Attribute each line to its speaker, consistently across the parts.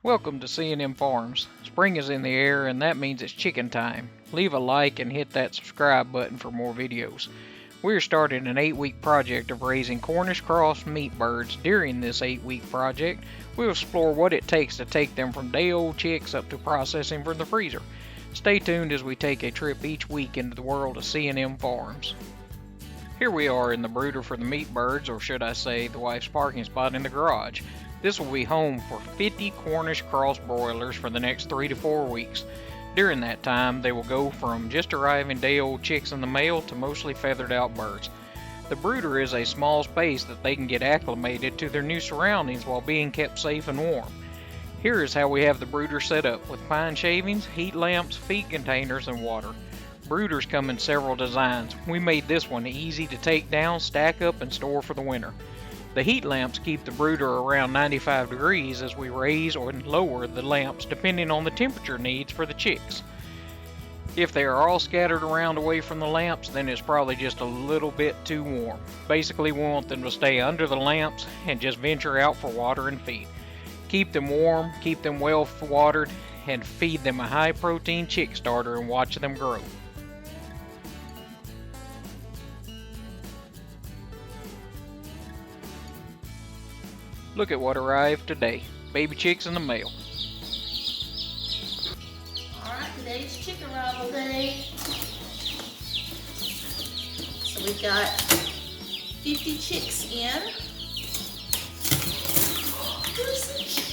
Speaker 1: Welcome to C&M Farms. Spring is in the air and that means it's chicken time. Leave a like and hit that subscribe button for more videos. We're starting an 8-week project of raising Cornish cross meat birds. During this 8-week project, we'll explore what it takes to take them from day-old chicks up to processing from the freezer. Stay tuned as we take a trip each week into the world of C&M Farms. Here we are in the brooder for the meat birds, or should I say the wife's parking spot in the garage. This will be home for 50 Cornish cross broilers for the next 3 to 4 weeks. During that time, they will go from just arriving day-old chicks in the mail to mostly feathered out birds. The brooder is a small space that they can get acclimated to their new surroundings while being kept safe and warm. Here is how we have the brooder set up, with pine shavings, heat lamps, feed containers, and water. Brooders come in several designs. We made this one easy to take down, stack up, and store for the winter. The heat lamps keep the brooder around 95 degrees as we raise or lower the lamps depending on the temperature needs for the chicks. If they are all scattered around away from the lamps, then it's probably just a little bit too warm. Basically, we want them to stay under the lamps and just venture out for water and feed. Keep them warm, keep them well watered, and feed them a high protein chick starter and watch them grow. Look at what arrived today. Baby chicks in the mail.
Speaker 2: Alright, today's chick arrival day. So we've got 50 chicks in. They're so cute.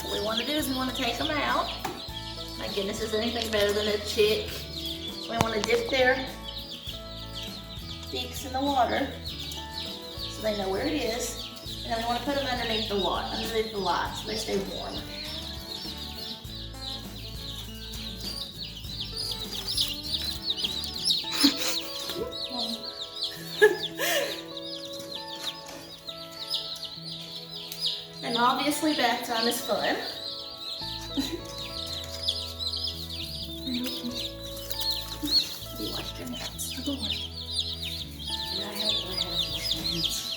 Speaker 2: What we want to do is we want to take them out. My goodness, is there anything better than a chick? We want to dip their beaks in the water so they know where it is. And then we want to put them underneath the light so they stay warm. And obviously bath time is fun. You washed your hands. Did I have washed my hands?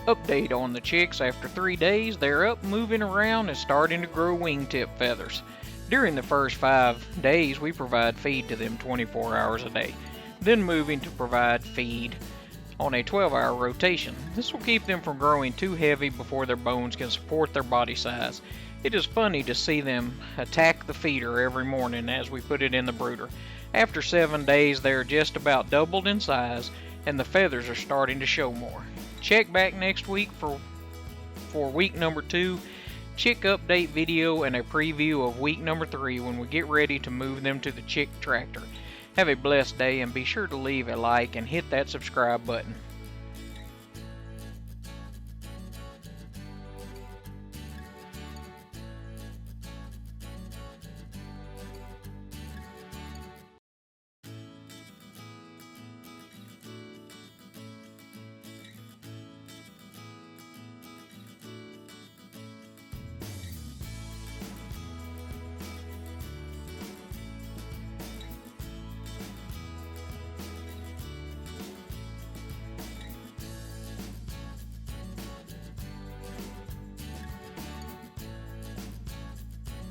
Speaker 1: Update on the chicks. After 3 days, they're up, moving around, and starting to grow wingtip feathers. During the first 5 days, we provide feed to them 24 hours a day, then moving to provide feed on a 12-hour rotation. This will keep them from growing too heavy before their bones can support their body size. It is funny to see them attack the feeder every morning as we put it in the brooder. After 7 days, they are just about doubled in size, and the feathers are starting to show more. Check back next week for week number 2, chick update video, and a preview of week number 3 when we get ready to move them to the chick tractor. Have a blessed day and be sure to leave a like and hit that subscribe button.